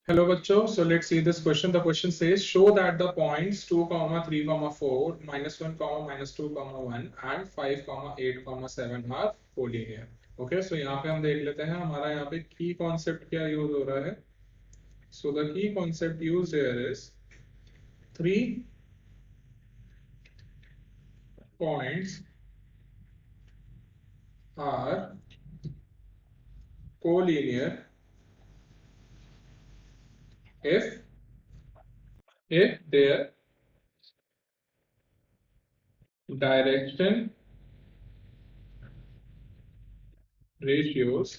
Hello बच्चों, so let's see this question. The question says show that the points 2, 3, 4, -1, -2, 1 and 5, 8, 7 are collinear. Okay, so यहाँ पे हम देख लेते हैं हमारा यहाँ पे की कॉन्सेप्ट क्या यूज हो रहा है. So the key concept used here is 3 points are collinear if their direction ratios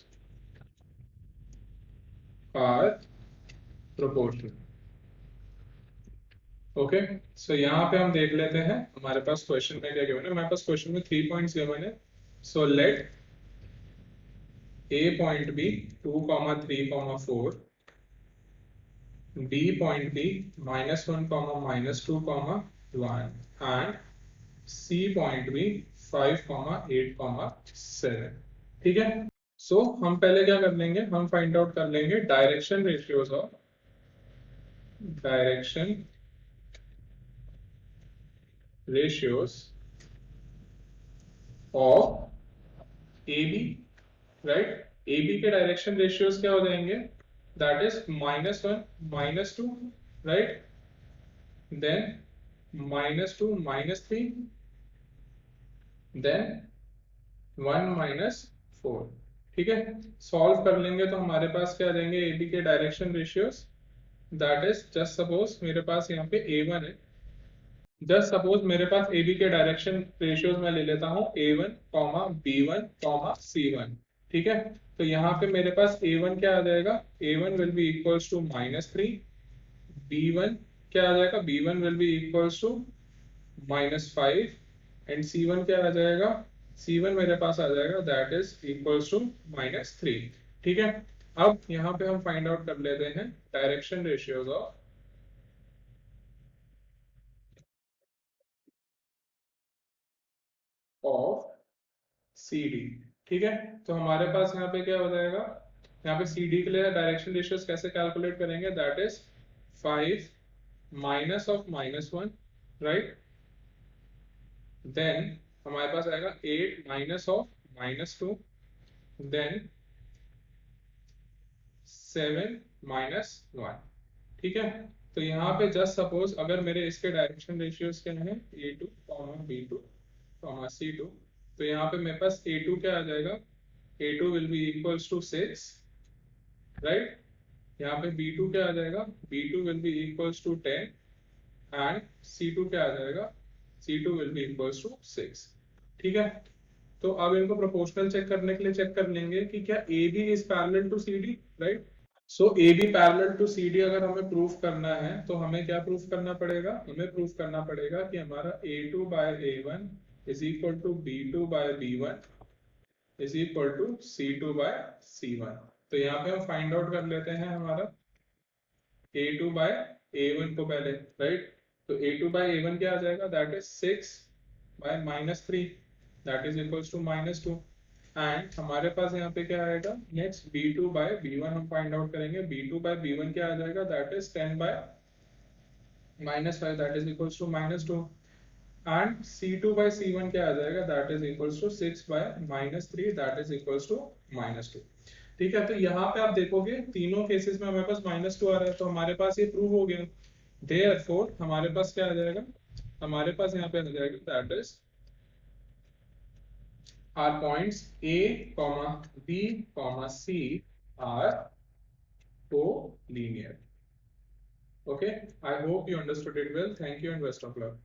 are proportional. Okay, so यहाँ पे हम देख लेते हैं हमारे पास क्वेश्चन में क्या गिवन है. हमारे पास क्वेश्चन में 3 पॉइंट्स गिवन है. So let A point be 2, 3, 4, B point be -1, -2, 1 and C point be 5, 8, 7. ठीक है. सो हम पहले क्या कर लेंगे, हम फाइंड आउट कर लेंगे direction ratios of A B. Right, A B के डायरेक्शन रेशियोज क्या हो जाएंगे, that is -1, -2, right, then -2, -3, then 1, -4. ठीक है. सॉल्व कर लेंगे तो हमारे पास क्या आ जाएंगे ए बी के direction ratios. That is just suppose मेरे पास यहाँ पे A1 है. जस्ट सपोज मेरे पास ए बी के डायरेक्शन रेशियोज मैं ले लेता हूँ A1, B1, C1. ठीक है. तो यहाँ पे मेरे पास A1 क्या आ जाएगा, A1 will be equals to -3. B1 क्या आ जाएगा, B1 will be equals to -5 and C1 क्या आ जाएगा, C1 मेरे पास आ जाएगा दैट इज इक्वल्स टू -3. ठीक है. अब यहाँ पे हम फाइंड आउट कर लेते हैं direction ratios of C D. ठीक है. तो हमारे पास यहाँ पे क्या हो जाएगा, यहाँ पे सी डी के लिए डायरेक्शन रेशियोज कैसे कैलकुलेट करेंगे, that is 5 minus of -1, right, then हमारे पास आएगा 8 माइनस ऑफ -2, देन 7 -1. ठीक है. तो यहाँ पे जस्ट सपोज अगर मेरे इसके डायरेक्शन रेशियोज क्या है A2, B2, C2, तो यहाँ पे मेरे पास A2 क्या आ जाएगा, A2 will be equals to 6, right. यहाँ पे B2 क्या आ जाएगा, B2 will be equals to 10 and C2 क्या आ जाएगा, C2 will be equals to 6. ठीक है. तो अब इनको प्रोपोर्शनल चेक करने के लिए चेक कर लेंगे कि क्या AB is parallel to CD, right. So AB parallel to CD अगर हमें प्रूफ करना है तो हमें क्या प्रूफ करना पड़ेगा, हमें प्रूफ करना पड़ेगा कि हमारा A2 by A1 is equal to B2 by B1 is equal to C2 by C1. तो यहाँ पे हम फाइंड आउट कर लेते हैं हमारा A2 बाय A1 को पहले, राइट. तो A2 बाय A1 क्या आ जाएगा, that is 6 by -3, that is equals to -2. And हमारे पास यहाँ पे क्या आएगा, नेक्स्ट B2 बाय B1 हम फाइंड आउट करेंगे. B2 बाय B1 क्या आ जाएगा, that is 10 by -5, that is equals to -2. And C2 by C1 क्या आ जाएगा, that is equals to 6 by -3, that is equals to -2. ठीक है. तो यहाँ पे आप देखोगे तीनों केसेस में हमारे पास -2 आ रहा है, तो हमारे पास ये प्रूव हो गया. देयरफॉर हमारे पास क्या आ जाएगा, हमारे पास यहाँ पे आ जाएगा that is our points A, B, C are collinear. Okay, I hope you understood it well. Thank you and best of luck.